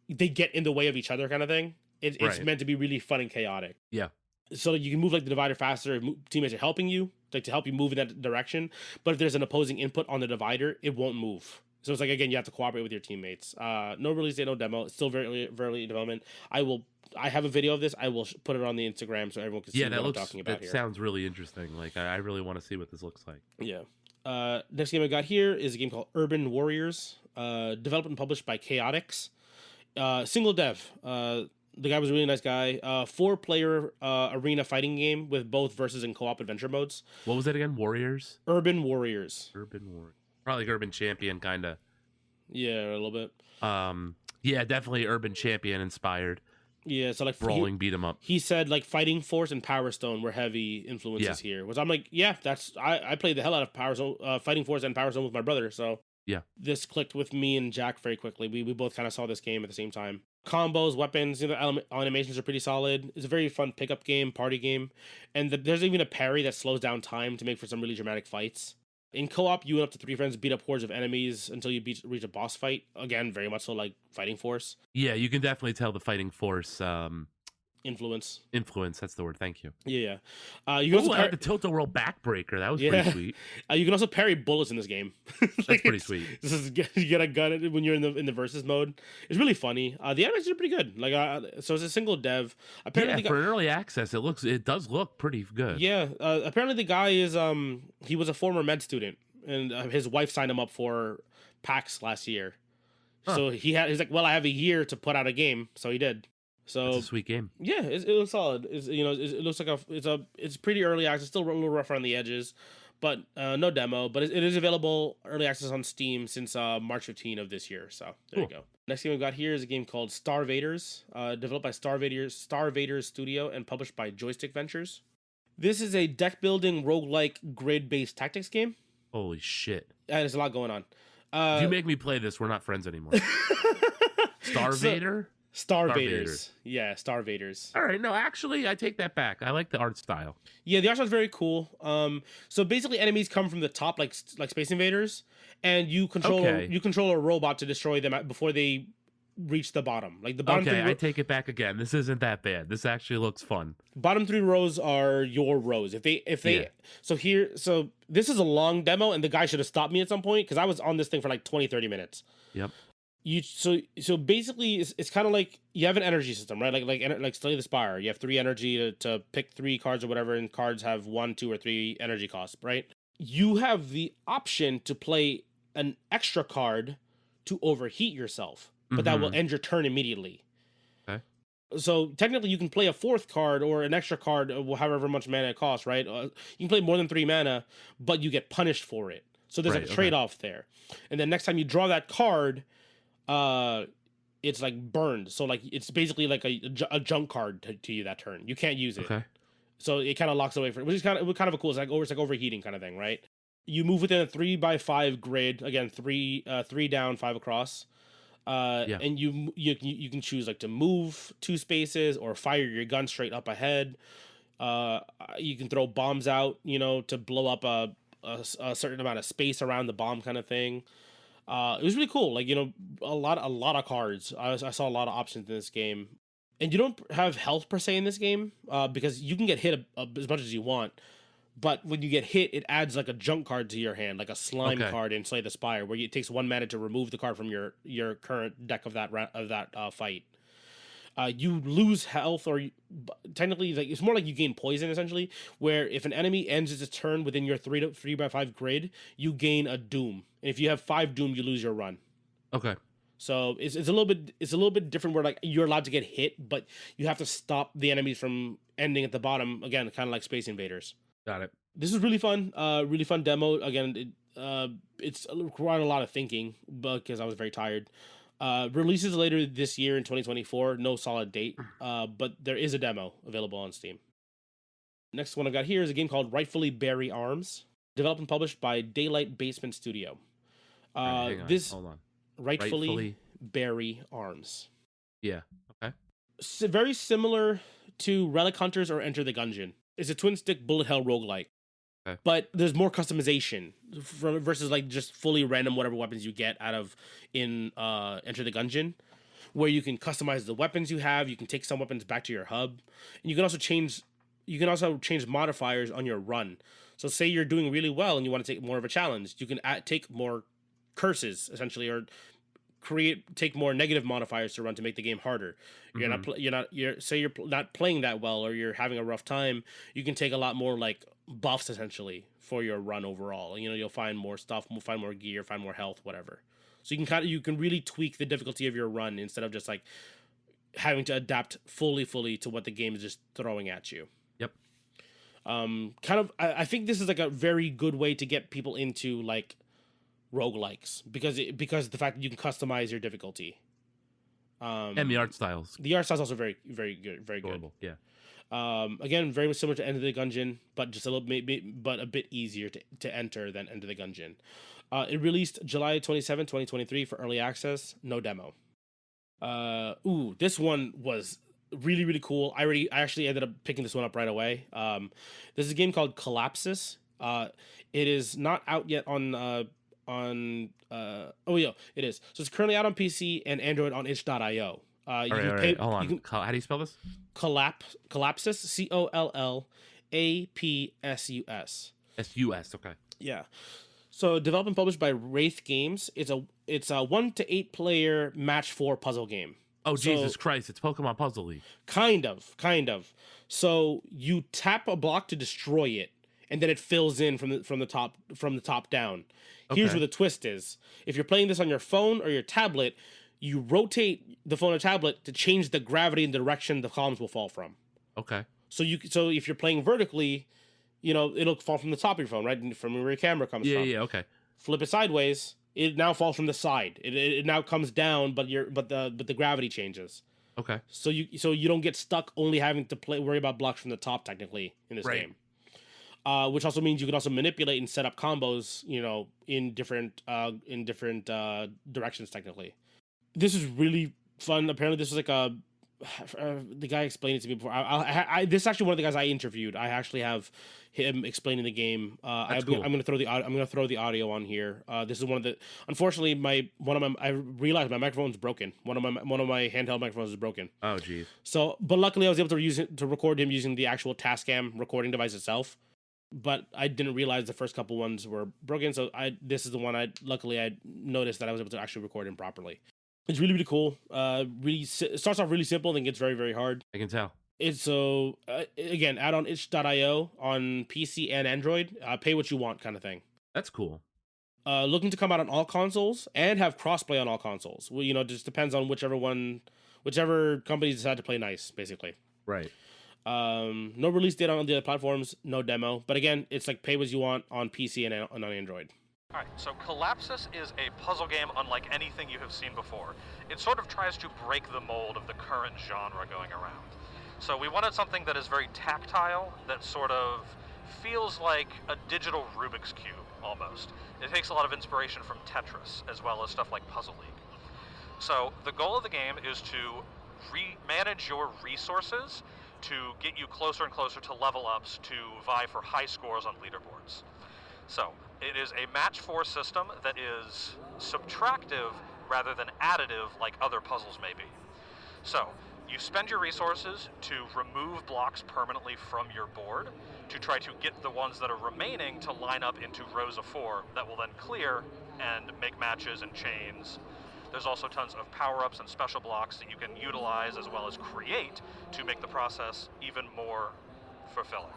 S1: they get in the way of each other, kind of thing. It's meant to be really fun and chaotic.
S2: Yeah.
S1: So you can move like the divider faster. Teammates are helping you, like to help you move in that direction. But if there's an opposing input on the divider, it won't move. So it's like, again, you have to cooperate with your teammates. No release date, no demo. It's still very early development. I have a video of this. I will put it on the Instagram so everyone can see what I'm talking about here.
S2: That sounds really interesting. Like, I really want to see what this looks like.
S1: Yeah. Next game I got here is a game called Urban Warriors, developed and published by Chaotix. Single dev. The guy was a really nice guy. 4-player arena fighting game with both versus and co-op adventure modes.
S2: What was that again? Warriors?
S1: Urban Warriors.
S2: Urban Warriors. Probably like Urban Champion, kind of.
S1: Yeah, a little bit.
S2: Yeah, definitely Urban Champion inspired.
S1: Yeah, so like
S2: brawling beat 'em up.
S1: He said like Fighting Force and Power Stone were heavy influences here. Which I'm like, yeah, that's I played the hell out of Power Stone, Fighting Force and Power Stone with my brother. So
S2: yeah,
S1: this clicked with me and Jack very quickly. We both kind of saw this game at the same time. Combos, weapons, the animations are pretty solid. It's a very fun pickup game, party game, and there's even a parry that slows down time to make for some really dramatic fights. In co-op, you and up to 3 friends beat up hordes of enemies until you reach a boss fight. Again, very much so like Fighting Force.
S2: Yeah, you can definitely tell the Fighting Force
S1: influence.
S2: That's the word. Thank you.
S1: Yeah. You can also
S2: the Tilt-A-Whirl backbreaker. That was pretty sweet.
S1: You can also parry bullets in this game.
S2: That's pretty sweet.
S1: You get a gun when you're in the versus mode. It's really funny. The animations are pretty good. Like so it's a single dev. Apparently
S2: for an early access, it does look pretty good.
S1: Yeah. Apparently the guy is he was a former med student, and his wife signed him up for PAX last year. Huh. So he's like, well, I have a year to put out a game, so he did. So
S2: it's a sweet game.
S1: Yeah, it looks solid. It looks like it's pretty early access, still a little rough around the edges, but no demo. But it is available early access on Steam since March 15 of this year. So there you go. Next game we got here is a game called Star Vaders, developed by Star Vaders Studio and published by Joystick Ventures. This is a deck building roguelike grid based tactics game.
S2: Holy shit!
S1: There's a lot going on.
S2: If you make me play this, we're not friends anymore. Star Vader.
S1: Star Vaders. Yeah, Star Vaders.
S2: All right, no, actually, I take that back. I like the art style.
S1: Yeah, the art style is very cool. So basically, enemies come from the top, like Space Invaders, and you control a robot to destroy them before they reach the bottom. Like the bottom.
S2: Okay, I take it back again. This isn't that bad. This actually looks fun.
S1: Bottom 3 rows are your rows. If they so this is a long demo, and the guy should have stopped me at some point because I was on this thing for like 20-30 minutes.
S2: Yep.
S1: So basically it's kind of like you have an energy system, right? Like Slay the Spire. You have 3 energy to pick 3 cards or whatever, and cards have 1, 2, or 3 energy costs, right? You have the option to play an extra card to overheat yourself, but that will end your turn immediately.
S2: Okay.
S1: So technically you can play a 4th card or an extra card, however much mana it costs, right? You can play more than 3 mana, but you get punished for it. So there's a trade-off there. And then next time you draw that card, it's like burned. So like it's basically like a junk card to you that turn. You can't use it. Okay. So it kind of locks away from it, which is kind of a cool. It's like overheating kind of thing, right? You move within a 3x5 grid. Again, 3 down, 5 across. And you can choose like to move 2 spaces or fire your gun straight up ahead. You can throw bombs out, to blow up a certain amount of space around the bomb kind of thing. It was really cool. Like, a lot of cards. I saw a lot of options in this game. And you don't have health per se in this game, because you can get hit as much as you want. But when you get hit, it adds like a junk card to your hand, like a slime card in Slay the Spire, where it takes 1 mana to remove the card from your current deck of that fight. You lose health, or technically, like it's more like you gain poison essentially. Where if an enemy ends its turn within your 3 by 5 grid, you gain a doom, and if you have 5 doom, you lose your run.
S2: Okay.
S1: So it's a little bit different where like you're allowed to get hit, but you have to stop the enemies from ending at the bottom again, kind of like Space Invaders.
S2: Got it.
S1: This is really fun. Really fun demo. Again, it's required a lot of thinking because I was very tired. Releases later this year in 2024. No solid date. But there is a demo available on Steam. Next one I've got here is a game called Rightfully Barry Arms, developed and published by Daylight Basement Studio.
S2: Right, hold on.
S1: Rightfully Barry Arms.
S2: Yeah. Okay.
S1: Very similar to Relic Hunters or Enter the Gungeon. It's a twin stick bullet hell roguelike.
S2: Okay.
S1: But there's more customization versus like just fully random whatever weapons you get out of in Enter the Gungeon, where you can customize the weapons you have. You can take some weapons back to your hub, and you can also change modifiers on your run. So say you're doing really well and you want to take more of a challenge, you can take more curses essentially, or take more negative modifiers to run to make the game harder. You're not playing that well, or you're having a rough time, you can take a lot more like buffs essentially for your run overall. You'll find more stuff, find more gear, find more health, whatever. So you can really tweak the difficulty of your run instead of just like having to adapt fully to what the game is just throwing at you.
S2: Yep.
S1: I think this is like a very good way to get people into like roguelikes because the fact that you can customize your difficulty.
S2: And the art styles.
S1: The art styles also very, very good, very
S2: Adorable.
S1: good.
S2: Yeah.
S1: Again, very similar to Enter the Gungeon, but just a bit easier to enter than Enter the Gungeon. It released July 27, 2023 for early access, no demo. This one was really, really cool. I actually ended up picking this one up right away. This is a game called Collapsus. It is not out yet it is. So it's currently out on PC and Android on itch.io.
S2: All right. Hold on. How do you spell this?
S1: Collapsus. COLLAPSUS.
S2: SUS. Okay.
S1: Yeah. So developed and published by Wraith Games. It's a 1 to 8 player match 4 puzzle game.
S2: Oh, Jesus Christ! It's Pokemon Puzzle League.
S1: Kind of. So you tap a block to destroy it, and then it fills in from the top down. Here's where the twist is. If you're playing this on your phone or your tablet, you rotate the phone or tablet to change the gravity and direction the columns will fall from.
S2: Okay.
S1: So if you're playing vertically, it'll fall from the top of your phone, right? From where your camera comes from.
S2: Yeah, okay.
S1: Flip it sideways, it now falls from the side. It now comes down, but the gravity changes.
S2: Okay.
S1: So you don't get stuck only having to worry about blocks from the top technically in this game. Which also means you can also manipulate and set up combos, in different directions technically. This is really fun. Apparently, this was like the guy explained it to me before. This is actually one of the guys I interviewed. I actually have him explaining the game.
S2: Cool.
S1: I'm gonna throw the audio on here. This is one of the. Unfortunately, I realized my microphone's broken. One of my handheld microphones is broken.
S2: Oh, geez.
S1: So, but luckily, I was able to record him using the actual Tascam recording device itself. But I didn't realize the first couple ones were broken. So this is the one I noticed that I was able to actually record him properly. It's really, really cool. It starts off really simple and then gets very, very hard.
S2: I can tell.
S1: It's again, out on itch.io on PC and Android. Pay what you want kind of thing.
S2: That's cool.
S1: Looking to come out on all consoles and have crossplay on all consoles. Well, just depends on whichever companies decide to play nice, basically.
S2: Right.
S1: No release date on the other platforms, no demo. But again, it's like pay what you want on PC and on Android.
S3: Alright, so Collapsus is a puzzle game unlike anything you have seen before. It sort of tries to break the mold of the current genre going around. So we wanted something that is very tactile, that sort of feels like a digital Rubik's Cube, almost. It takes a lot of inspiration from Tetris, as well as stuff like Puzzle League. So the goal of the game is to manage your resources to get you closer and closer to level ups to vie for high scores on leaderboards. So it is a match 4 system that is subtractive rather than additive like other puzzles may be. So you spend your resources to remove blocks permanently from your board to try to get the ones that are remaining to line up into rows of 4 that will then clear and make matches and chains There's also tons of power-ups and special blocks that you can utilize as well as create to make the process even more fulfilling.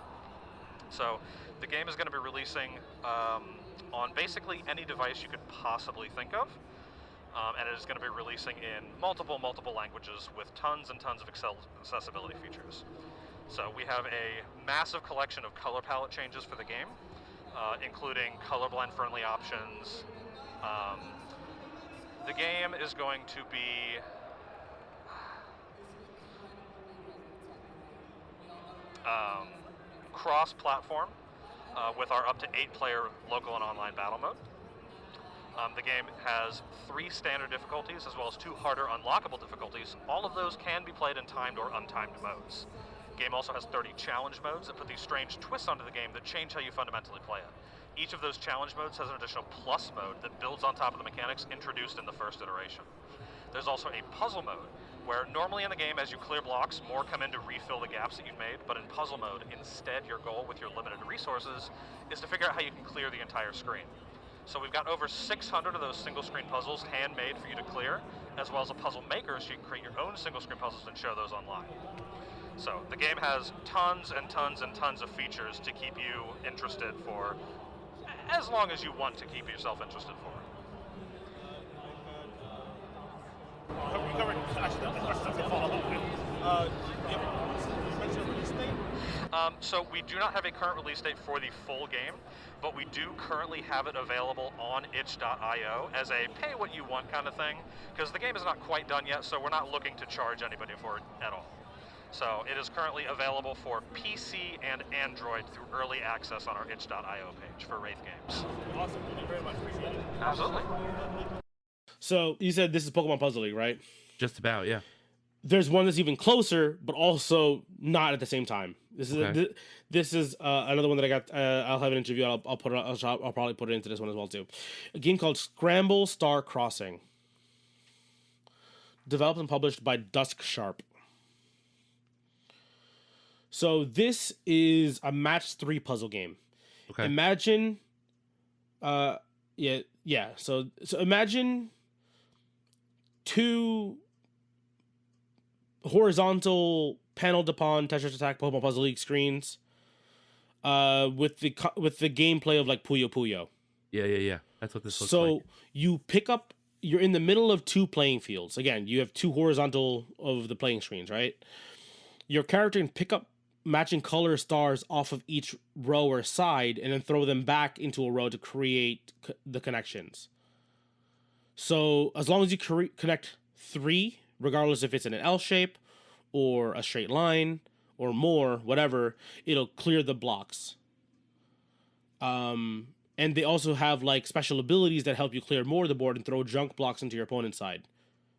S3: So the game is going to be releasing on basically any device you could possibly think of. And it is going to be releasing in multiple languages with tons and tons of accessibility features. So we have a massive collection of color palette changes for the game, including colorblind friendly options. The game is going to be cross-platform with our up to 8-player local and online battle mode. The game has 3 standard difficulties as well as 2 harder unlockable difficulties. All of those can be played in timed or untimed modes. The game also has 30 challenge modes that put these strange twists onto the game that change how you fundamentally play it. Each of those challenge modes has an additional plus mode that builds on top of the mechanics introduced in the first iteration. There's also a puzzle mode, where normally in the game as you clear blocks, more come in to refill the gaps that you've made, but in puzzle mode, instead your goal with your limited resources is to figure out how you can clear the entire screen. So we've got over 600 of those single screen puzzles handmade for you to clear, as well as a puzzle maker so you can create your own single screen puzzles and share those online. So the game has tons and tons and tons of features to keep you interested for as long as you want to keep yourself interested for.
S4: You covered actually the questions to follow up with. You mentioned a release date?
S3: So we do not have a current release date for the full game, but we do currently have it available on itch.io as a pay what you want kind of thing, because the game is not quite done yet, so we're not looking to charge anybody for it at all. So it is currently available for PC and Android through early access on our itch.io page for Wraith Games.
S4: Awesome. Thank you very much. Appreciate it.
S3: Absolutely.
S1: So you said this is Pokemon Puzzle League, right?
S2: Just about, yeah.
S1: There's one that's even closer, but also not at the same time. This is
S2: Okay.
S1: this is another one that I got. I'll have an interview. I'll put it. I'll probably put it into this one as well too. A game called Scramble Star Crossing, developed and published by Dusk Sharp. So this is a match 3 puzzle game.
S2: Okay.
S1: Imagine, yeah. So imagine 2 horizontal paneled upon Tetris Attack Pokemon Puzzle League screens, with the gameplay of like Puyo Puyo.
S2: Yeah. That's what this looks
S1: So
S2: like.
S1: you pick up. You're in the middle of 2 playing fields. Again, you have 2 horizontal of the playing screens, right? Your character can pick up matching color stars off of each row or side and then throw them back into a row to create the connections. So as long as you connect 3, regardless if it's in an L shape or a straight line or more, whatever, it'll clear the blocks. And they also have like special abilities that help you clear more of the board and throw junk blocks into your opponent's side.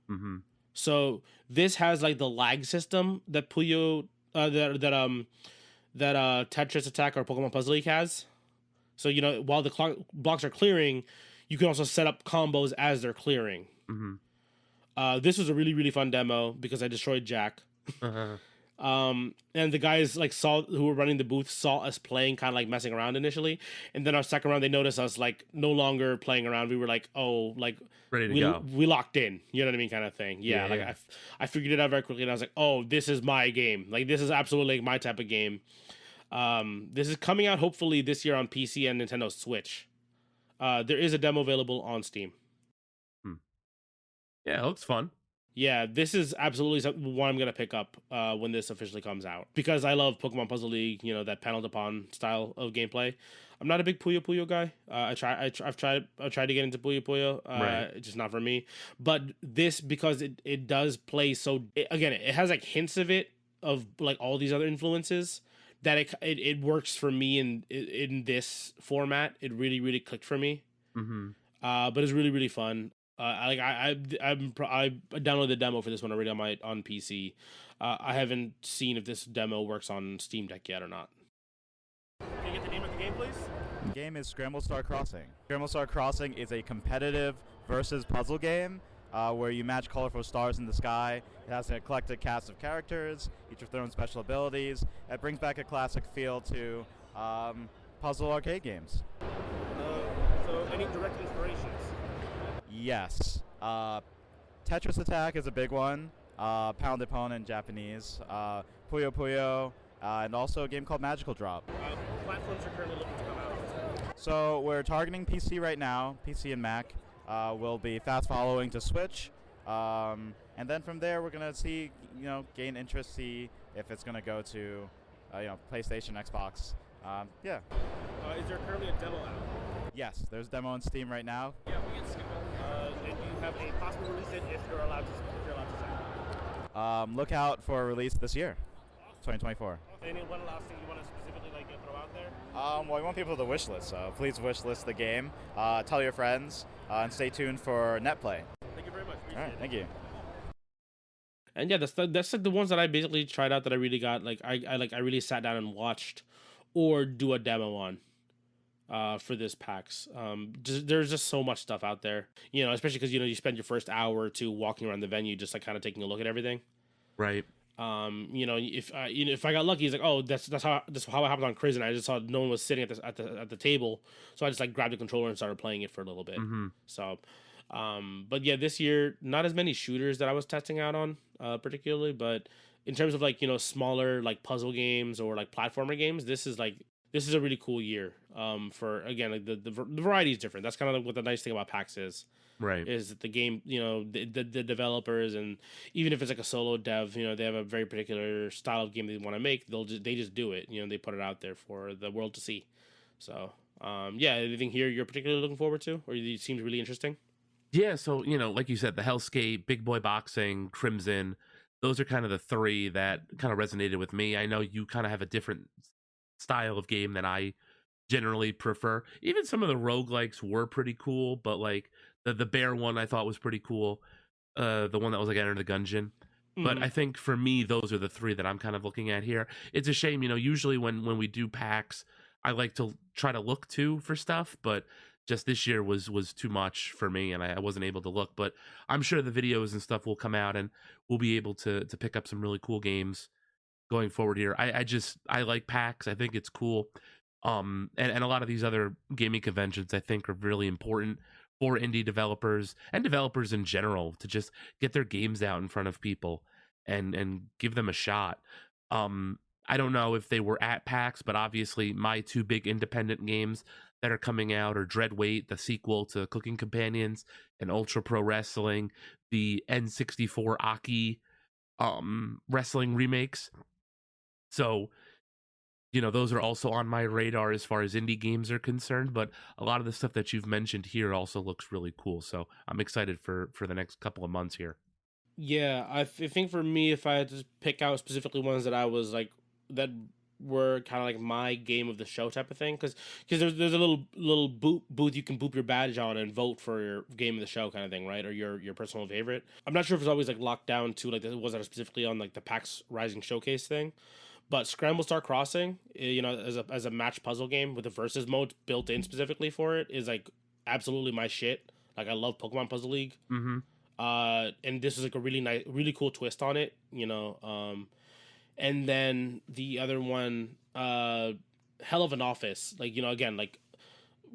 S2: Mm-hmm.
S1: So this has like the lag system that Puyo that Tetris Attack or Pokemon Puzzle League has. So while the blocks are clearing, you can also set up combos as they're clearing.
S2: Mm-hmm.
S1: This was a really, really fun demo because I destroyed Jack. And the guys who were running the booth saw us playing, kind of like messing around initially, and then our second round they noticed us like no longer playing around. We were like, oh, like
S2: Ready to go.
S1: We locked in, you know what I mean, kind of thing. Yeah. I figured it out very quickly, and I was like, oh, this is my game. Like this is absolutely my type of game. This is coming out hopefully this year on PC and Nintendo Switch. There is a demo available on Steam.
S2: Yeah, it looks fun.
S1: Yeah, this is absolutely one I'm gonna pick up when this officially comes out, because I love Pokemon Puzzle League. That paneled upon style of gameplay. I'm not a big Puyo Puyo guy. I've tried to get into Puyo Puyo.
S2: Right.
S1: It's just not for me. But this, because it does play so. Again, it has like hints of it, of like all these other influences, that it works for me in this format. It really, really clicked for me.
S2: Mm-hmm.
S1: But it's really, really fun. I downloaded the demo for this one already on PC. I haven't seen if this demo works on Steam Deck yet or not.
S4: Can you get the name of the game, please?
S5: The game is Scramble Star Crossing. Scramble Star Crossing is a competitive versus puzzle game where you match colorful stars in the sky. It has an eclectic cast of characters, each with their own special abilities. It brings back a classic feel to puzzle arcade games.
S4: So any direct inspirations?
S5: Yes. Tetris Attack is a big one. Pound and Pwn in Japanese. Puyo Puyo, and also a game called Magical Drop.
S4: Platforms are currently looking to come out.
S5: So we're targeting PC right now, PC and Mac. We'll be fast following to Switch. And then from there, we're going to see, gain interest, see if it's going to go to, PlayStation, Xbox. Yeah.
S4: Is there currently a demo out?
S5: Yes, there's a demo on Steam right now.
S4: Yeah, we can skip it. And do you have a possible release date if you're allowed to say?
S5: Look out for a release this year, 2024.
S4: Any one last thing you want to specifically throw out there?
S5: Well, we want people to wish list, so please wish list the game. Tell your friends, and stay tuned for NetPlay.
S4: Thank you very much.
S5: All right, thank you.
S1: And yeah, that's like the ones that I basically tried out that I really got I really sat down and watched or do a demo on for this PAX. There's just so much stuff out there, especially because you spend your first hour or two walking around the venue, just like kind of taking a look at everything.
S2: Right.
S1: If I got lucky, it's like, oh, that's how it happened on Crizz, and I just saw no one was sitting at the table, so I just like grabbed the controller and started playing it for a little bit.
S2: Mm-hmm.
S1: So, but yeah, this year not as many shooters that I was testing out on, particularly, but in terms of like smaller like puzzle games or like platformer games, this is a really cool year. For again, like the variety is different. That's kind of like what the nice thing about PAX is.
S2: Right.
S1: Is that the game, the developers, and even if it's like a solo dev, they have a very particular style of game they want to make. They just do it. They put it out there for the world to see. So, yeah, anything here you're particularly looking forward to, or it seems really interesting?
S2: Yeah. So like you said, the Hellscape, Big Boy Boxing, Crimson, those are kind of the three that kind of resonated with me. I know you kind of have a different style of game than I generally prefer. Even some of the roguelikes were pretty cool, but like the bear one I thought was pretty cool. The one that was like Enter the Gungeon. Mm-hmm. But I think for me, those are the three that I'm kind of looking at here. It's a shame, usually when we do PAX, I like to try to look for stuff, but just this year was too much for me, and I wasn't able to look. But I'm sure the videos and stuff will come out, and we'll be able to pick up some really cool games going forward here. I like PAX. I think it's cool. And a lot of these other gaming conventions I think are really important for indie developers and developers in general to just get their games out in front of people and give them a shot. I don't know if they were at PAX, but obviously my two big independent games that are coming out are Dreadweight, the sequel to Cooking Companions, and Ultra Pro Wrestling, the N64 Aki wrestling remakes. So those are also on my radar as far as indie games are concerned, but a lot of the stuff that you've mentioned here also looks really cool. So I'm excited for the next couple of months here.
S1: Yeah, I think for me, if I had to pick out specifically ones that I was like, that were kind of like my game of the show type of thing, because there's a little booth you can boop your badge on and vote for your game of the show kind of thing, right? Or your personal favorite. I'm not sure if it's always like locked down to like, was that specifically on like the PAX Rising Showcase thing. But Scramble Star Crossing, as a match puzzle game with a versus mode built in specifically for it, is like absolutely my shit. Like I love Pokemon Puzzle League.
S2: Mm-hmm.
S1: And this is like a really cool twist on it, and then the other one, Hell of an Office, like again, like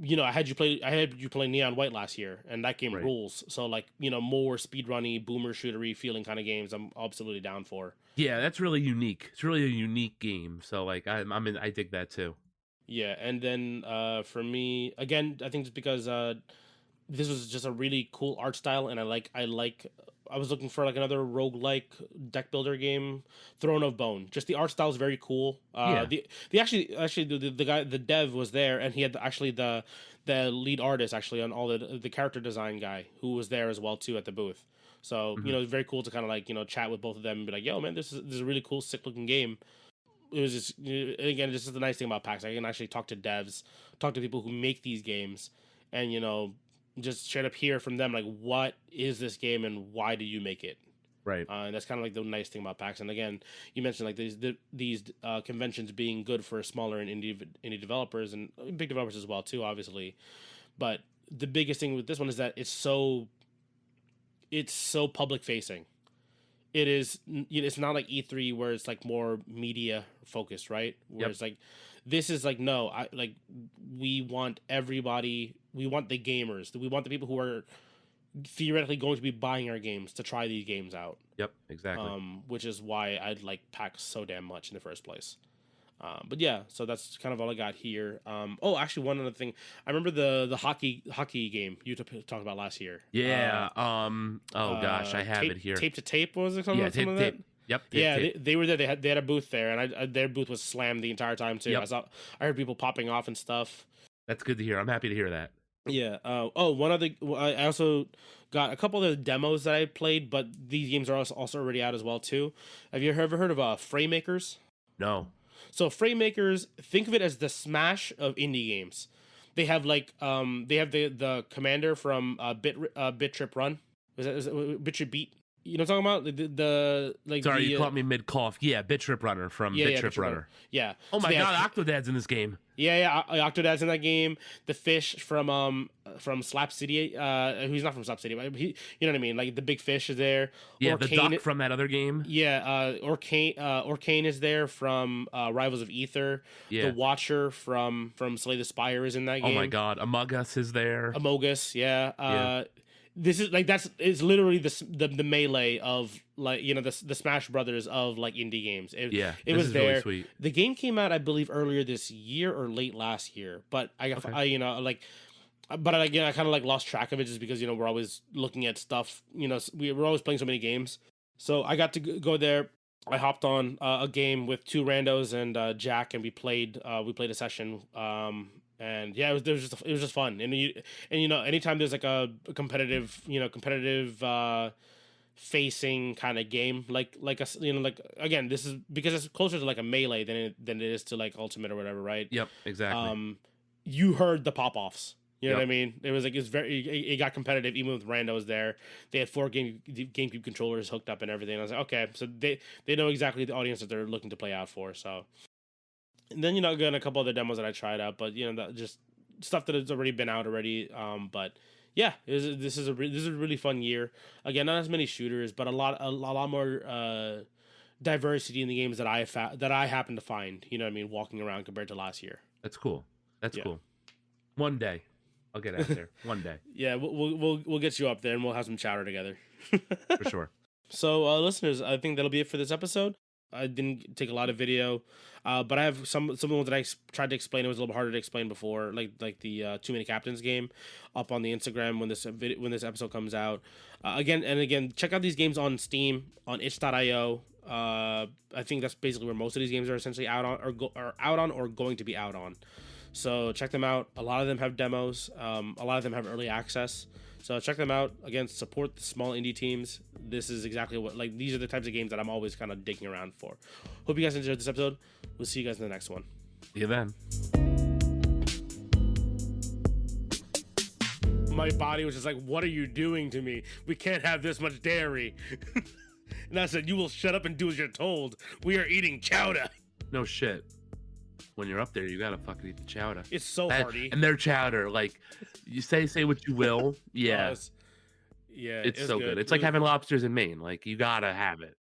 S1: I had you play Neon White last year, and that game rules. So like more speedrunny, boomer shootery feeling kind of games, I'm absolutely down for.
S2: Yeah, that's really unique. It's really a unique game. So like I dig that too. Yeah,
S1: and then for me, again, I think it's because this was just a really cool art style, and I was looking for like another roguelike deck builder game, Throne of Bone. Just the art style is very cool. The guy, the dev was there, and he had actually the lead artist actually on all the character design guy who was there as well too at the booth. So it's very cool to kind of like chat with both of them and be like, yo man, this is a really cool sick looking game. It was just, again, this is the nice thing about PAX. I can actually talk to devs, talk to people who make these games, and just straight up hear from them like, what is this game and why do you make it?
S2: Right.
S1: And that's kind of like the nice thing about PAX. And again, you mentioned like these conventions being good for smaller and indie developers and big developers as well too, obviously. But the biggest thing with this one is that it's so public facing. It is. It's not like E3 where it's like more media focused, right? Where it's like, this is like, no, we want everybody. We want the gamers. We want the people who are theoretically going to be buying our games to try these games out.
S2: Yep, exactly.
S1: Which is why I like PAX so damn much in the first place. But yeah, so that's kind of all I got here. Oh, actually, one other thing. I remember the hockey game you talked about last year.
S2: Yeah. Oh gosh, I have
S1: tape,
S2: it here.
S1: Tape to tape, was it something?
S2: Yeah,
S1: something like that?
S2: Yep.
S1: Yeah, they were there. They had a booth there, and their booth was slammed the entire time too.
S2: Yep.
S1: I heard people popping off and stuff.
S2: That's good to hear. I'm happy to hear that.
S1: Yeah. One other. I also got a couple of the demos that I played, but these games are also already out as well too. Have you ever heard of Frame Makers?
S2: No.
S1: So Frame Makers, think of it as the Smash of indie games. They have like they have the commander from Bit Trip Run. Is it Bit Trip Beat? You know what I'm talking about? The like.
S2: Sorry, you caught me mid cough. Yeah, Bit Trip Runner from Bit Trip Runner.
S1: Yeah.
S2: Oh my god, Octodad's in this game.
S1: Yeah, Octodad's in that game. The fish from Slap City. He's not from Slap City, but you know what I mean. Like the big fish is there.
S2: Yeah, the duck from that other game.
S1: Yeah, Orcane is there from Rivals of Ether.
S2: Yeah.
S1: The Watcher from Slay the Spire is in that game.
S2: Oh my god, Among Us is there.
S1: Among Us, yeah. This is like it's literally the melee of like the Smash Brothers of like indie games. It was there.
S2: Really sweet.
S1: The game came out, I believe, earlier this year or late last year, but I kind of like lost track of it just because we're always looking at stuff. We're always playing so many games, so I got to go there. I hopped on a game with two randos and Jack, and we played a session. And yeah, it was just fun, and anytime there's like a competitive facing kind of game, like again, this is because it's closer to like a melee than it is to like Ultimate or whatever, right?
S2: Yep, exactly.
S1: You heard the pop offs. You know what I mean? It was like it got competitive even with randos there. They had 4 GameCube controllers hooked up and everything. I was like, okay, so they know exactly the audience that they're looking to play out for. So. And then again, a couple other demos that I tried out, but that just stuff that has already been out already. But yeah, this is a really fun year. Again, not as many shooters, but a lot more diversity in the games that I happen to find. You know what I mean? Walking around compared to last year.
S2: That's cool. That's cool. One day, I'll get out there. One day.
S1: Yeah, we'll get you up there and we'll have some chowder together.
S2: For sure. So,
S1: listeners, I think that'll be it for this episode. I didn't take a lot of video, but I have some of the ones that I tried to explain. It was a little harder to explain before, like the Too Many Captains game, up on the Instagram when this episode comes out. Again, check out these games on Steam, on itch.io. I think that's basically where most of these games are essentially out on or going to be out on. So check them out. A lot of them have demos. A lot of them have early access. So check them out. Again, support the small indie teams. This is exactly these are the types of games that I'm always kind of digging around for. Hope you guys enjoyed this episode. We'll see you guys in the next one.
S2: See you then.
S1: My body was just like, what are you doing to me? We can't have this much dairy. And I said, you will shut up and do as you're told. We are eating chowder.
S2: No shit. When you're up there, you gotta fucking eat the chowder.
S1: It's so hearty.
S2: And their chowder, like, you say what you will. Yeah.
S1: Yeah.
S2: It's so good. It's like having lobsters in Maine. Like, you gotta have it.